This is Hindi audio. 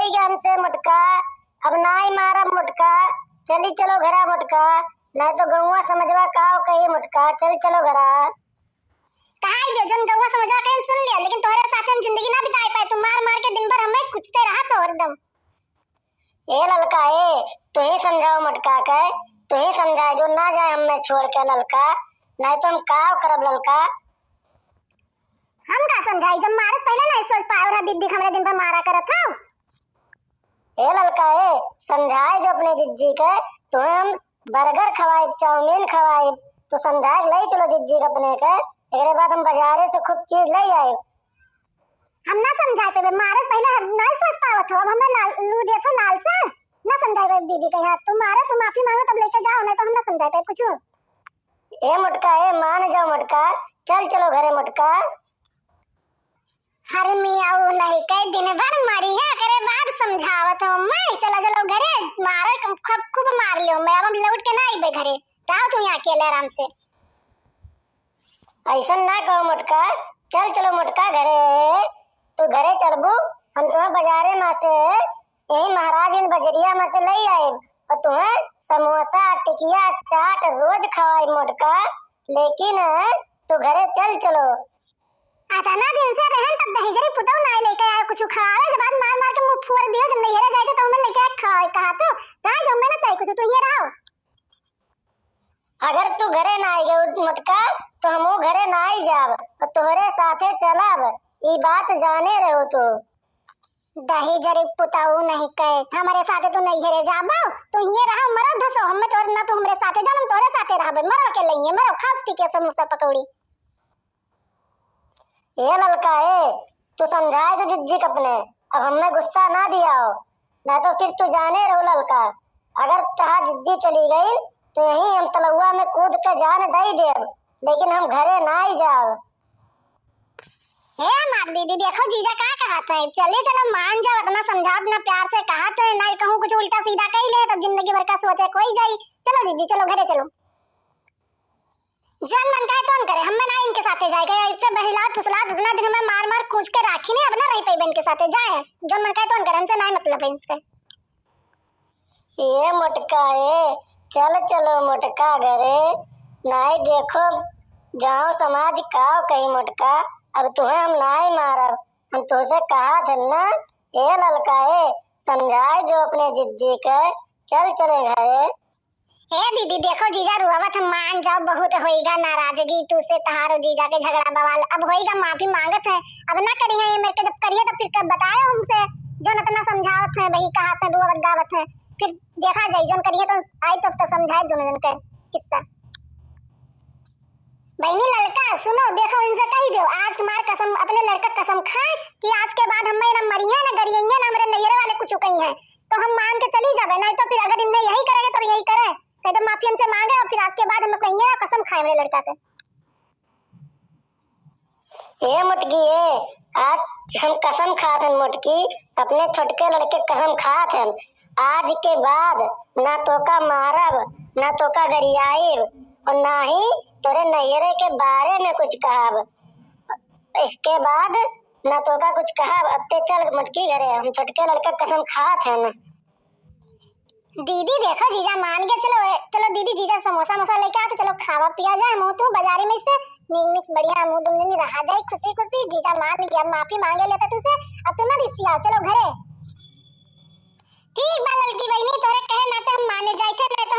होई गया हमसे मोटका, अब नाई मारा मोटका, चली चलो घरा मोटका, नहीं तो गौवा समझवा काव कही मोटका, चल चलो घरा। कहा है जोन गौवा समझवा कहीं सुन लिया, लेकिन तोहरे साथ हम जिंदगी ना बिताए पाए। तू मार मार के दिन भर हमें कुचते रहा तो हरदम। ए ललका ए, तू ही समझाओ मोटका के, तू ही समझाए जो ना जाए हमें छोड़ के ललका, नहीं तो हम काव करब ललका। हम का समझाई, जब मारस पहले ना सोच पाए और दीदी हमरे दिन भर मारा करत था। ए ललका ए, समझाए जो अपने जिज्जी के, तो हम बर्गर खवाए, चाउमीन खवाए, तो समझाए ले चलो जिज्जी के अपने के, एकरे बाद हम बाजारे से खूब चीज ले आए। हम ना समझाए पे मारस पहले ना सोच पावत हो, अब हमें लू दिया था लाल सा ना समझाए दीदी के हाथ। तू मारे तू माफी मांगो तब लेके जाओ, नहीं तो हम ना समझाए पे कुछ। ए मोटका ए, मान जाओ मोटका, चल चलो घरे मोटका। हर मियाऊ नहीं कई दिन भर मरी है, करे बाद समझावत हो मैं। चला चलो घरे, मारे खूब खूब मार लियो मैं, अब हम लौट के ना आइबे घरे। जाओ तू यहाँ अकेले आराम से। ऐसा ना कहो मोटका, चल चलो मोटका घरे। तू घरे चलबू, हम तुम्हें बाजारे में से यही महाराजगंज बजरिया में से ले आए, और तुम्हें समोसा टिकिया चाट रोज खवाई मोटका, लेकिन तू घरे चल चलो। आता ना दिन से रहन तब दहीजरी पुतौ ना लेके आए कुछ खावे, जब बाद मार मार के मुंह फोड़ दियो। जब नहीं हेरे जाएगा तो हमें लेके आ खाए कहा तो राज हमें ना चाहिए कुछ, तू ये रहो। अगर तू घरे ना आई गए मोटका, तो हमू घरे ना आई जाब, और तोहरे साथे चलब, ई बात जाने रहो तू। दहीजरी पुतौ नहीं कहे हमारे साथे तू नहीं हेरे जाबो, तू ये रहो मरो धसो, हमें तोर ना तू हमरे साथे जा, हम तोरे साथे रहबे, मरो के लइए मरो खास टिकिया समोसा पकौड़ी। ए ललका ए, तू समझाए तो जिज्जी अपने, अब हमें गुस्सा ना दिया हो, ना तो फिर तू जाने रहो ललका। अगर तहा जिज्जी चली गई तो यहीं हम तलुआ में कूद के जान दई देब, लेकिन हम घरे ना ही जाओ। हे मार दीदी देखो जीजा का कहत है, चले चलो मान जाओ, इतना समझाओ इतना प्यार से कहत है, नहीं कहूं कुछ उल्टा सीधा कही ले तब जिंदगी भर का सोचे कोई जाई। चलो दीदी चलो घरे चलो, जन मन का कौन करे, हम ना इनके साथे जाएगा, इससे बहिलात फुसलात इतना दिन में मार मार कूच के राखी ने, अब ना रही पे इनके साथे जाए, जन मन का कौन करे, हमसे नहीं मतलब है इसके। ये मोटका ए, चल चलो मोटका घरे, नहीं देखो जाओ समाज काव कही मोटका, अब तुम्हें हम नहीं मारब, हम तुझसे कहा था ना। ए ललका ए, समझाए जो अपने जिज्जी के, चल चले घरे। हे दीदी देखो जीजा रुआवत हम मान जाओ, बहुत होएगा नाराजगी तू से तहारो जीजा के झगड़ा बवाल, अब होएगा माफी मांगत है, अब ना करी है ये मेरे के, जब करिए तो फिर कब बताए हमसे, जो न इतना समझावत है वही कहा था रुआवत गावत है, फिर देखा जाए जोन करिए तो आई तो समझाए दोनों जन के किस्सा। बहनी लड़का सुनो देखो इनसे कही दो, आज तुम्हारे कसम अपने लड़का कसम खाए कि आज के बाद हमें ना मरिए ना गरिए ना हमारे नैहरे वाले कुछ कही है, तो हम मान के चली जावे, नहीं तो फिर अगर इनने यही करेंगे तो यही करे, नहीं तो माफी हमसे मांगे और फिर आज के बाद हम कहेंगे कसम खाए मेरे लड़का के। ए मुटकी ए, आज हम कसम खात हन मुटकी, अपने छोटके लड़के कसम खात हन, आज के बाद ना तो का मारब ना तो का गरियाइब, और ना ही तोरे नैहरे के बारे में कुछ कहब, इसके बाद ना तो का कुछ कहब। अब ते चल मुटकी घरे, हम छोटके लड़के कसम खात हन। दीदी देखो जीजा मान गए, चलो चलो दीदी जीजा समोसा मसा लेके आ तो चलो खावा पिया जाए, मुंह तू बाजारी में से मिक्स बढ़िया मुंह दुमनी रहा जाए खुशी खुशी, जीजा मान गया माफी मांगे लेता तुझसे, अब तू ना रिसिया चलो घरे। ठीक बा लड़की बहनी तोरे कहे ना तो हम माने जाए थे, नहीं तो हम